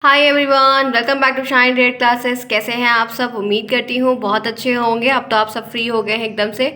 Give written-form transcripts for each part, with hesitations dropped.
Hi everyone, welcome back to shine red classes. कैसे हैं आप सब? उम्मीद करती हूँ बहुत अच्छे होंगे। अब तो आप सब फ्री हो गए हैं एकदम से।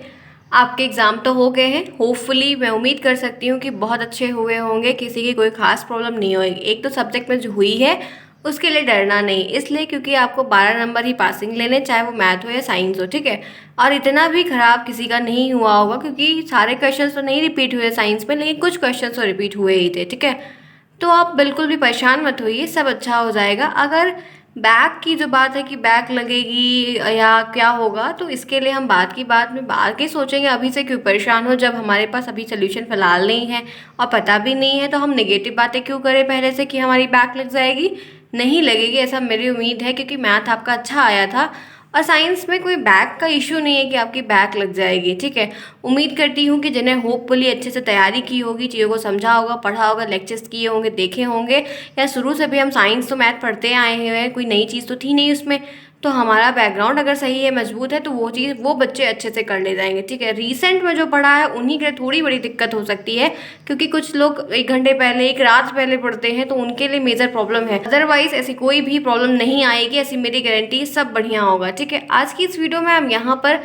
आपके एग्ज़ाम तो हो गए हैं। होपफुली मैं उम्मीद कर सकती हूँ कि बहुत अच्छे हुए होंगे, किसी की कोई खास प्रॉब्लम नहीं होगी। एक तो सब्जेक्ट में जो हुई है उसके लिए डरना नहीं, इसलिए क्योंकि आपको 12 नंबर ही पासिंग लेने, चाहे वो मैथ हो या साइंस हो, ठीक है। और इतना भी ख़राब किसी का नहीं हुआ होगा, क्योंकि सारे क्वेश्चन तो नहीं रिपीट हुए साइंस में, लेकिन कुछ क्वेश्चन तो रिपीट हुए ही थे, ठीक है। तो आप बिल्कुल भी परेशान मत होइए, सब अच्छा हो जाएगा। अगर बैक की जो बात है कि बैक लगेगी या क्या होगा, तो इसके लिए हम बाद में आगे सोचेंगे। अभी से क्यों परेशान हो, जब हमारे पास अभी सोल्यूशन फिलहाल नहीं है और पता भी नहीं है, तो हम नेगेटिव बातें क्यों करें पहले से कि हमारी बैक लग जाएगी। नहीं लगेगी, ऐसा मेरी उम्मीद है, क्योंकि मैथ आपका अच्छा आया था। और साइंस में कोई बैक का इशू नहीं है कि आपकी बैक लग जाएगी, ठीक है। उम्मीद करती हूँ कि जिन्हें होपफुली अच्छे से तैयारी की होगी, चीज़ों को समझा होगा, पढ़ा होगा, लेक्चर्स किए होंगे, देखे होंगे, या शुरू से भी हम साइंस तो मैथ पढ़ते आए हुए हैं, कोई नई चीज़ तो थी नहीं उसमें। तो हमारा बैकग्राउंड अगर सही है, मजबूत है, तो वो चीज़ वो बच्चे अच्छे से कर ले जाएंगे, ठीक है। रीसेंट में जो पढ़ा है उन्हीं के लिए थोड़ी बड़ी दिक्कत हो सकती है, क्योंकि कुछ लोग 1 घंटे पहले, एक रात पहले पढ़ते हैं, तो उनके लिए मेजर प्रॉब्लम है। अदरवाइज ऐसी कोई भी प्रॉब्लम नहीं आएगी, ऐसी मेरी गारंटी, सब बढ़िया होगा, ठीक है। आज की इस वीडियो में हम यहाँ पर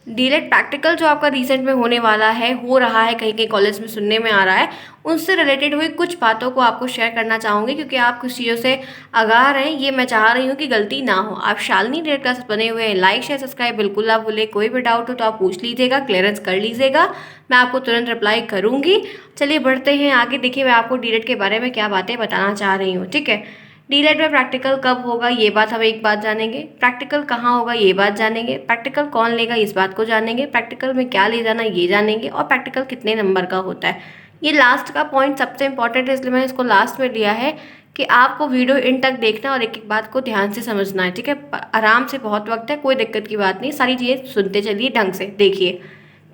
डीलेट प्रैक्टिकल जो आपका रिसेंट में होने वाला है, हो रहा है, कहीं कहीं कॉलेज में सुनने में आ रहा है, उनसे रिलेटेड हुई कुछ बातों को आपको शेयर करना चाहूँगी, क्योंकि आप कुछ चीज़ों से आगाह हैं। ये मैं चाह रही हूँ कि गलती ना हो। आप शालिनी रेड क्लास बने हुए हैं, लाइक शेयर सब्सक्राइब बिल्कुल ना भूलें। कोई भी डाउट हो तो आप पूछ लीजिएगा, क्लियरेंस कर लीजिएगा, मैं आपको तुरंत रिप्लाई करूँगी। चलिए बढ़ते हैं आगे। देखिए, मैं आपको डीलेट के बारे में क्या बातें बताना चाह रही हूँ, ठीक है। डीलेट में प्रैक्टिकल कब होगा, ये बात हम एक बात जानेंगे। प्रैक्टिकल कहाँ होगा, ये बात जानेंगे। प्रैक्टिकल कौन लेगा, इस बात को जानेंगे। प्रैक्टिकल में क्या ले जाना, ये जानेंगे। और प्रैक्टिकल कितने नंबर का होता है, ये लास्ट का पॉइंट सबसे इंपॉर्टेंट है, इसलिए मैंने इसको लास्ट में लिया है कि आपको वीडियो इन तक देखना और एक एक बात को ध्यान से समझना है, ठीक है। आराम से, बहुत वक्त है, कोई दिक्कत की बात नहीं, सारी चीज़ें सुनते चलिए ढंग से। देखिए,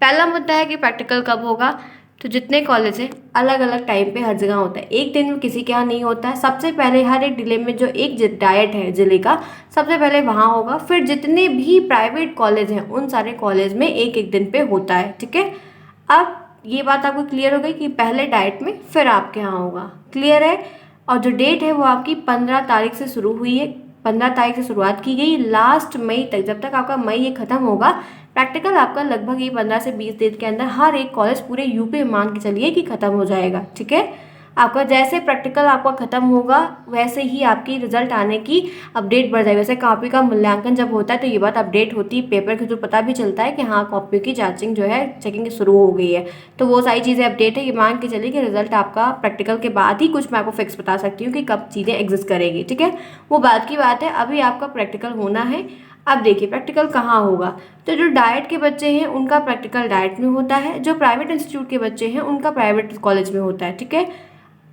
पहला मुद्दा है कि प्रैक्टिकल कब होगा। तो जितने कॉलेज हैं, अलग अलग टाइम पे हर जगह होता है, एक दिन में किसी के यहाँ नहीं होता है। सबसे पहले हर एक जिले में जो एक डायट है जिले का, सबसे पहले वहाँ होगा। फिर जितने भी प्राइवेट कॉलेज हैं, उन सारे कॉलेज में एक एक दिन पे होता है, ठीक है। अब ये बात आपको क्लियर हो गई कि पहले डाइट में फिर आपके यहाँ होगा, क्लियर है। और जो डेट है वो आपकी 15 तारीख से शुरू हुई है। 15 तारीख से शुरुआत की गई, लास्ट मई तक, जब तक आपका मई ये खत्म होगा। प्रैक्टिकल आपका लगभग ये 15 से 20 दिन के अंदर हर एक कॉलेज पूरे यूपी में मान के चलिए कि खत्म हो जाएगा, ठीक है। आपका जैसे प्रैक्टिकल आपका खत्म होगा, वैसे ही आपकी रिजल्ट आने की अपडेट बढ़ जाएगी। वैसे कॉपी का मूल्यांकन जब होता है तो ये बात अपडेट होती है, पेपर के थ्रू पता भी चलता है कि हाँ, कॉपियों की जांचिंग जो है, चेकिंग शुरू हो गई है। तो वो सारी चीज़ें अपडेट है। ये मान के चलिए कि रिजल्ट आपका प्रैक्टिकल के बाद ही कुछ मैं आपको फिक्स बता सकती हूँ कि कब चीज़ें एग्जिस्ट करेगी, ठीक है। वो बात की बात है, अभी आपका प्रैक्टिकल होना है। अब देखिए, प्रैक्टिकल कहाँ होगा। तो जो डाइट के बच्चे हैं उनका प्रैक्टिकल डाइट में होता है, जो प्राइवेट इंस्टीट्यूट के बच्चे हैं उनका प्राइवेट कॉलेज में होता है, ठीक है।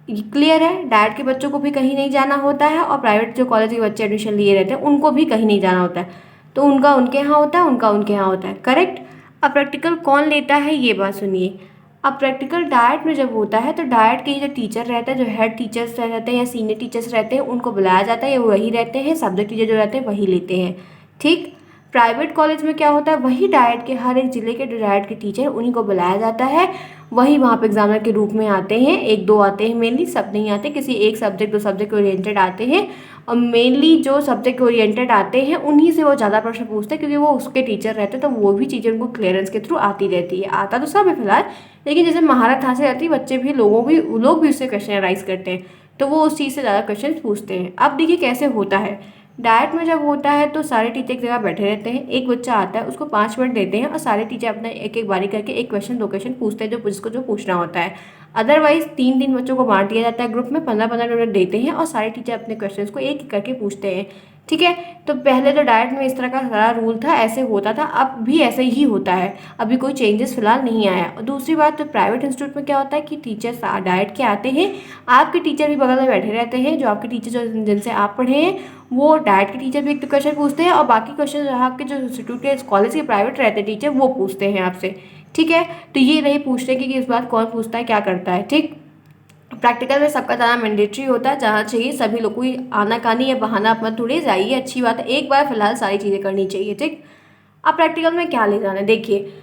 क्लियर है, डाइट के बच्चों को भी कहीं नहीं जाना होता है, और प्राइवेट जो कॉलेज के बच्चे एडमिशन लिए रहते हैं उनको भी कहीं नहीं जाना होता है। तो उनका उनके यहाँ होता है, उनका उनके यहाँ होता है, करेक्ट। अब प्रैक्टिकल कौन लेता है, ये बात सुनिए। अब प्रैक्टिकल डाइट में जब होता है, तो डाइट के जो टीचर रहते हैं, जो हेड टीचर्स रहते हैं या सीनियर टीचर्स रहते हैं, उनको बुलाया जाता है, या वही रहते हैं, सब्जेक्ट टीचर जो रहते हैं वही लेते हैं, ठीक। प्राइवेट कॉलेज में क्या होता है, वही डाइट के हर एक जिले के जो डाइट के टीचर, उन्हीं को बुलाया जाता है। वही वहाँ पे एग्जामिनर के रूप में आते हैं, एक दो आते हैं, मेनली सब नहीं आते, किसी एक सब्जेक्ट दो सब्जेक्ट ओरिएंटेड आते हैं। और मेनली जो सब्जेक्ट ओरिएंटेड आते हैं उन्हीं से वो ज़्यादा प्रश्न पूछते हैं, क्योंकि वो उसके टीचर रहते हैं, तो वो भी चीज़ें उनको क्लियरेंस के थ्रू आती रहती है। आता तो सब है फिलहाल, लेकिन जैसे महारत हासिल रहती है, बच्चे भी, लोग भी उससे क्वेश्चन राइज करते हैं, तो वो उस चीज़ से ज़्यादा क्वेश्चन पूछते हैं। अब देखिए कैसे होता है। डाइट में जब होता है तो सारे टीचर एक जगह बैठे रहते हैं, एक बच्चा आता है, उसको 5 मिनट देते हैं, और सारे टीचर अपना एक एक बारी करके एक क्वेश्चन दो क्वेश्चन पूछते हैं, जो जिसको जो पूछना होता है। अदरवाइज 3 3 बच्चों को बांट दिया जाता है ग्रुप में, 15 15 मिनट देते हैं, और सारे टीचर अपने क्वेश्चन को एक एक करके पूछते हैं, ठीक है। तो पहले तो डाइट में इस तरह का सारा रूल था, ऐसे होता था, अब भी ऐसे ही होता है, अभी कोई चेंजेस फिलहाल नहीं आया। और दूसरी बात, तो प्राइवेट इंस्टीट्यूट में क्या होता है कि टीचर्स डाइट के आते हैं, आपके टीचर भी बगल में बैठे रहते हैं, जो आपके टीचर जो जिनसे आप पढ़े हैं, वो डाइट के टीचर भी एक क्वेश्चन पूछते हैं, और बाकी क्वेश्चन आपके जो इंस्टीट्यूट के कॉलेज के प्राइवेट रहते हैं टीचर, वो पूछते हैं आपसे, ठीक है। तो ये नहीं पूछते कि इस बात कौन पूछता है, क्या करता है, ठीक। प्रैक्टिकल में सबका जाना मैंडेटरी होता है, जहाँ चाहिए सभी लोग, कोई आनाकानी या बहाना अपना थोड़ी जाइए, अच्छी बात है, एक बार फिलहाल सारी चीज़ें करनी चाहिए, ठीक। अब प्रैक्टिकल में क्या ले जाना है, देखिए।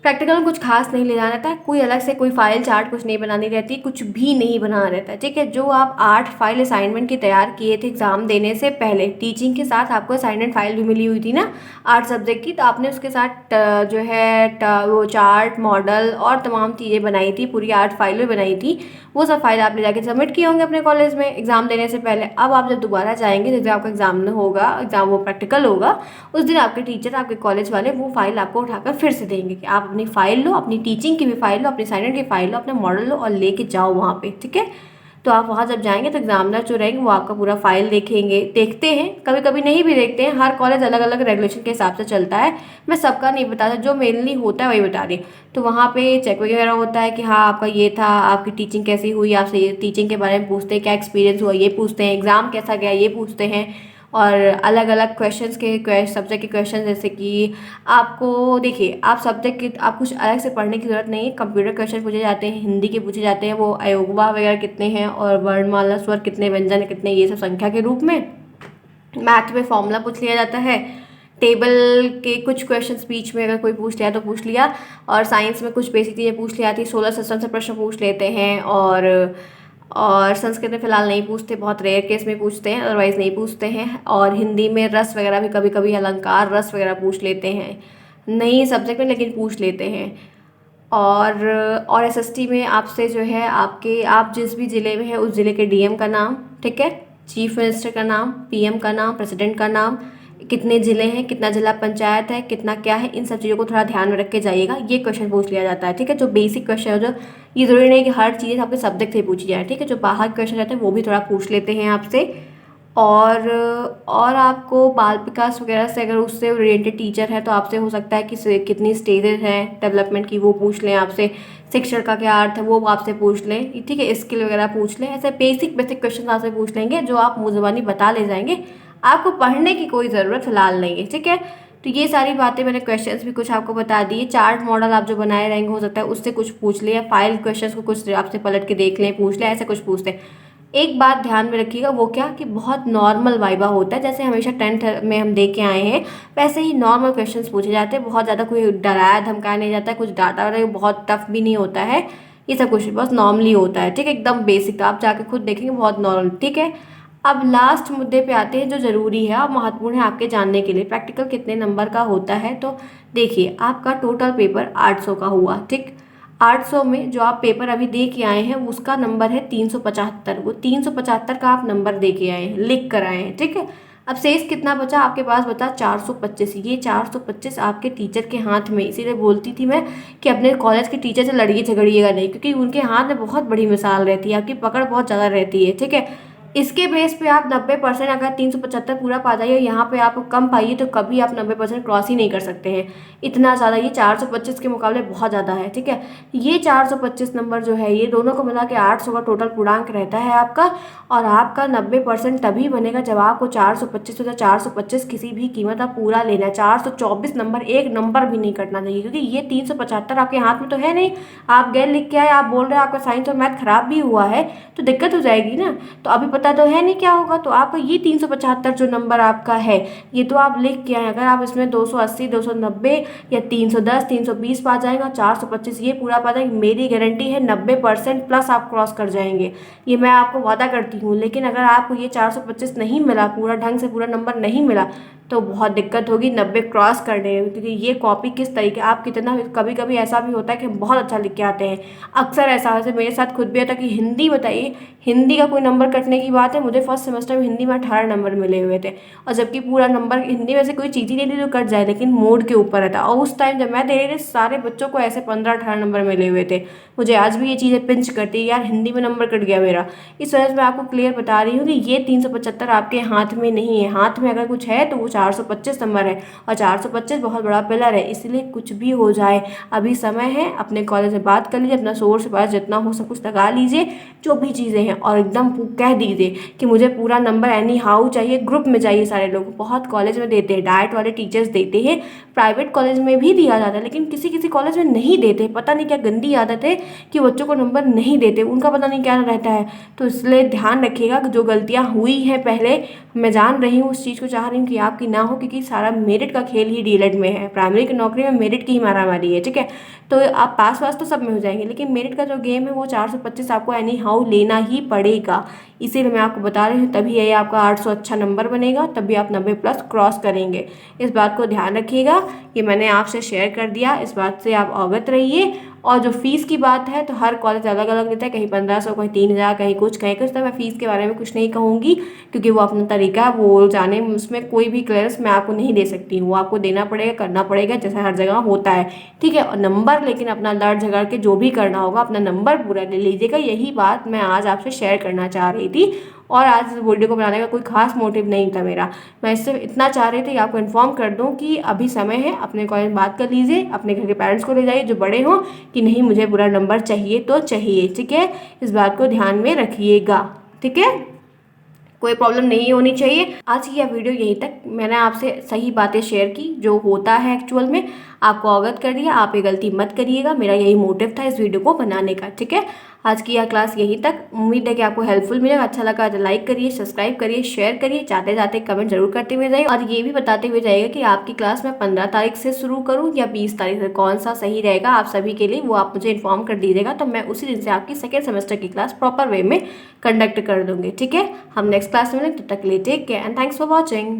प्रैक्टिकल में कुछ खास नहीं ले जाना रहता है, कोई अलग से कोई फाइल चार्ट कुछ नहीं बनानी रहती, कुछ भी नहीं बनाना रहता है, ठीक है। जो आप 8 फाइल असाइनमेंट की तैयार किए थे एग्ज़ाम देने से पहले, टीचिंग के साथ आपको असाइनमेंट फाइल भी मिली हुई थी ना 8 सब्जेक्ट की, तो आपने उसके साथ जो है वो चार्ट मॉडल और तमाम चीज़ें बनाई थी, पूरी 8 फाइलें बनाई थी। वो सब फाइल आपने जाके सबमिट किए होंगे अपने कॉलेज में एग्ज़ाम देने से पहले। अब आप जब दोबारा जाएंगे, जब आपका एग्ज़ाम होगा, एग्ज़ाम वो प्रैक्टिकल होगा, उस दिन आपके टीचर, आपके कॉलेज वाले वो फाइल आपको उठाकर फिर से देंगे कि आप अपनी फाइल लो, अपनी टीचिंग की भी फाइल लो, अपनी असाइनमेंट की फाइल लो, अपना मॉडल लो और लेके जाओ वहाँ पे, ठीक है। तो आप वहाँ जब जाएंगे तो एग्जामिनर जो रहेंगे वो आपका पूरा फाइल देखेंगे, देखते हैं, कभी कभी नहीं भी देखते हैं, हर कॉलेज अलग अलग रेगुलेशन के हिसाब से चलता है, मैं सबका नहीं बताता, जो मेनली होता है वही बता रही। तो वहाँ पे चेक वगैरह होता है कि हाँ आपका ये था, आपकी टीचिंग कैसी हुई, आपसे ये टीचिंग के बारे में पूछते हैं, क्या एक्सपीरियंस हुआ ये पूछते हैं, एग्ज़ाम कैसा गया ये पूछते हैं, और अलग अलग क्वेश्चंस के सब्जेक्ट के क्वेश्चन, जैसे कि आपको देखिए, आप सब्जेक्ट की आप कुछ अलग से पढ़ने की ज़रूरत नहीं है, कंप्यूटर क्वेश्चन पूछे जाते हैं, हिंदी के पूछे जाते हैं, वो अयोगवा वगैरह कितने हैं और वर्णमाला स्वर कितने, व्यंजन कितने, ये सब संख्या के रूप में। मैथ में फॉर्मूला पूछ लिया जाता है, टेबल के कुछ क्वेश्चन बीच में अगर कोई पूछ लिया तो पूछ लिया, और साइंस में कुछ बेसिक चीज़ें पूछ ली जाती, सोलर सिस्टम से प्रश्न पूछ लेते हैं, और संस्कृत में फ़िलहाल नहीं पूछते, बहुत रेयर केस में पूछते हैं, अदरवाइज़ नहीं पूछते हैं। और हिंदी में रस वगैरह भी कभी कभी, अलंकार रस वगैरह पूछ लेते हैं, नहीं सब्जेक्ट में लेकिन पूछ लेते हैं। और एसएसटी में आपसे जो है आपके, आप जिस भी ज़िले में हैं उस ज़िले के डीएम का नाम, ठीक है, चीफ मिनिस्टर का नाम, पीएम का नाम, प्रेसिडेंट का नाम, कितने ज़िले हैं, कितना जिला पंचायत है, कितना क्या है, इन सब चीज़ों को थोड़ा ध्यान में रख के जाइएगा। ये क्वेश्चन पूछ लिया जाता है, ठीक है, जो बेसिक क्वेश्चन है, जो ये ज़रूरी नहीं कि हर चीज़ आपके सब्जेक्ट से पूछी जाए, ठीक है, जो बाहर क्वेश्चन रहते हैं वो भी थोड़ा पूछ लेते हैं आपसे। और आपको बाल विकास वगैरह से, अगर उससे रिलेटेड टीचर है तो आपसे हो सकता है कि कितनी स्टेजेस हैं डेवलपमेंट की वो पूछ लें आपसे, शिक्षण का क्या अर्थ है वो आपसे पूछ लें, ठीक है, स्किल वगैरह पूछ लें, ऐसे बेसिक बेसिक क्वेश्चन आपसे पूछ लेंगे जो आप मुँह ज़बानी बता ले जाएंगे, आपको पढ़ने की कोई ज़रूरत फिलहाल नहीं है, ठीक है। तो ये सारी बातें, मैंने क्वेश्चंस भी कुछ आपको बता दिए, चार्ट मॉडल आप जो बनाए रहेंगे हो सकता है उससे कुछ पूछ ले, या फाइल क्वेश्चंस को कुछ आपसे पलट के देख लें, पूछ लें, ऐसे कुछ पूछते हैं। एक बात ध्यान में रखिएगा, वो क्या कि बहुत नॉर्मल वाइबा होता है, जैसे हमेशा 10th में हम दे के आए हैं वैसे ही नॉर्मल क्वेश्चंस पूछे जाते हैं, बहुत ज़्यादा कोई डराया धमकाया नहीं जाता है, कुछ डाटा वाटा बहुत टफ भी नहीं होता है, ये सब कुछ बस नॉर्मली होता है, ठीक है, एकदम बेसिक, आप जाके खुद देखेंगे बहुत नॉर्मल, ठीक है। अब लास्ट मुद्दे पे आते हैं जो ज़रूरी है और महत्वपूर्ण है आपके जानने के लिए, प्रैक्टिकल कितने नंबर का होता है। तो देखिए, आपका टोटल पेपर 800 का हुआ, ठीक, 800 में जो आप पेपर अभी दे के आए हैं उसका नंबर है 375, वो 375 का आप नंबर दे के आए हैं, लिख कर आए हैं, ठीक है। अब शेष कितना बचा आपके पास, बचा 425, ये 425 आपके टीचर के हाथ में, इसीलिए बोलती थी मैं कि अपने कॉलेज के टीचर से लड़िए झगड़िएगा नहीं, क्योंकि उनके हाथ में बहुत बड़ी मिसाल रहती है, आपकी पकड़ बहुत ज़्यादा रहती है, ठीक है। इसके बेस पे आप 90%, अगर 375 पूरा पा जाइए, यहाँ पे आप कम पाइए तो कभी आप 90% क्रॉस ही नहीं कर सकते हैं, इतना ज़्यादा, ये 425 के मुकाबले बहुत ज़्यादा है, ठीक है। ये 425 नंबर जो है, ये दोनों को मिला के 800 का टोटल पूर्णांक रहता है आपका, और आपका 90% तभी बनेगा जब आपको 425 होता है, 425 किसी भी कीमत आप पूरा लेना है, 424 नंबर, एक नंबर भी नहीं कटना चाहिए, क्योंकि ये 375 आपके हाथ में तो है नहीं, आप गए लिख के आए, आप बोल रहे हैं आपका साइंस और मैथ खराब भी हुआ है तो दिक्कत हो जाएगी ना, तो अभी पता तो है नहीं क्या होगा, तो आपका ये 375 जो नंबर आपका है ये तो आप लिख के आए, अगर आप इसमें 280, 290 या 310, 320 पा जाएंगे और 425 ये पूरा पा जाएंगे, मेरी गारंटी है 90% प्लस आप क्रॉस कर जाएंगे, ये मैं आपको वादा करती हूँ। लेकिन अगर आपको ये 425 नहीं मिला, पूरा ढंग से पूरा नंबर नहीं मिला, तो बहुत दिक्कत होगी 90 क्रॉस करने में, क्योंकि ये कॉपी किस तरीके, आप कितना, कभी कभी ऐसा भी होता है कि हम बहुत अच्छा लिख के आते हैं, अक्सर ऐसा, वैसे मेरे साथ खुद भी होता है कि हिंदी, बताइए हिंदी का कोई नंबर कटने की बात है, मुझे फर्स्ट सेमेस्टर में हिंदी में 18 नंबर मिले हुए थे, और जबकि पूरा नंबर हिंदी में से कोई चीज़ ही नहीं थी जो कट जाए, लेकिन मोड के ऊपर रहता, और उस टाइम जब मैं दे रही थी सारे बच्चों को ऐसे 15-18 नंबर मिले हुए थे, मुझे आज भी ये चीज़ें पिंच करती है यार, हिंदी में नंबर कट गया मेरा। इस वजह से मैं आपको क्लियर बता रही हूँ कि ये 375 आपके हाथ में नहीं है, हाथ में अगर कुछ है तो वो 425 नंबर है, और 425 बहुत बड़ा पिलर है, इसलिए कुछ भी हो जाए अभी समय है, अपने कॉलेज में बात कर लीजिए, अपना सोर्स से बात जितना हो सब कुछ लगा लीजिए, जो भी चीज़ें हैं, और एकदम कह दीजिए कि मुझे पूरा नंबर एनी हाउ चाहिए, ग्रुप में चाहिए सारे लोग, बहुत कॉलेज में देते हैं, डाइट वाले टीचर्स देते हैं, प्राइवेट कॉलेज में भी दिया जाता है, लेकिन किसी किसी कॉलेज में नहीं देते, पता नहीं क्या गंदी आदत है कि बच्चों को नंबर नहीं देते, उनका पता नहीं क्या रहता है। तो इसलिए ध्यान रखिएगा कि जो गलतियाँ हुई हैं पहले, मैं जान रही हूँ, उस चीज़ को चाह रही हूँ कि आपकी ना हो, क्योंकि सारा मेरिट का खेल ही डीएलएड में है। प्राइमरी की नौकरी में मेरिट की ही मारामारी है, ठीक है। तो आप पास वास तो सब में हो जाएंगे, लेकिन मेरिट का जो गेम है वो 425 आपको एनी हाउ लेना ही पड़ेगा। इसीलिए मैं आपको बता रही हूँ, तभी ये आपका 800 अच्छा नंबर बनेगा, तभी आप 90+ क्रॉस करेंगे। इस बात को ध्यान रखिएगा, ये मैंने आपसे शेयर कर दिया, इस बात से आप अवगत रहिए। और जो फीस की बात है तो हर कॉलेज अलग अलग लेता है, कहीं 1500, कहीं 3000, कहीं कुछ तो मैं फीस के बारे में कुछ नहीं कहूँगी, क्योंकि वो अपना तरीका है, वो जाने, उसमें कोई भी क्लियरेंस मैं आपको नहीं दे सकती हूँ। वो आपको देना पड़ेगा, करना पड़ेगा, जैसा हर जगह होता है, ठीक है। और नंबर लेकिन अपना लड़ झगड़ के जो भी करना होगा अपना नंबर पूरा ले लीजिएगा। यही बात मैं आज आपसे शेयर करना चाह रही थी, और आज इस वीडियो को बनाने का कोई खास मोटिव नहीं था मेरा। मैं इससे इतना चाह रही थी कि आपको इन्फॉर्म कर दूं कि अभी समय है, अपने कॉलेज में बात कर लीजिए, अपने घर के पेरेंट्स को ले जाइए जो बड़े हों, कि नहीं मुझे पूरा नंबर चाहिए तो चाहिए, ठीक है। इस बात को ध्यान में रखिएगा, ठीक है। कोई प्रॉब्लम नहीं होनी चाहिए। आज की यह वीडियो यहीं तक, मैंने आपसे सही बातें शेयर की जो होता है एक्चुअल में, आपको अवगत कर दिया। आप ये गलती मत करिएगा, मेरा यही मोटिव था इस वीडियो को बनाने का, ठीक है। आज की यह क्लास यहीं तक, उम्मीद है कि आपको हेल्पफुल मिलेगा। अच्छा लगा तो लाइक करिए, सब्सक्राइब करिए, शेयर करिए, जाते जाते कमेंट जरूर करते हुए जाइए, और ये भी बताते हुए जाइएगा कि आपकी क्लास मैं 15 तारीख से शुरू करूँ या 20 तारीख से, कौन सा सही रहेगा आप सभी के लिए, वो आप मुझे इन्फॉर्म कर दीजिएगा। तो मैं उसी दिन से आपकी सेकेंड सेमेस्टर की क्लास प्रॉपर वे में कंडक्ट कर दूंगी, ठीक है। हम नेक्स्ट क्लास में मिलेंगे, तब तक के लिए take care and thanks for watching.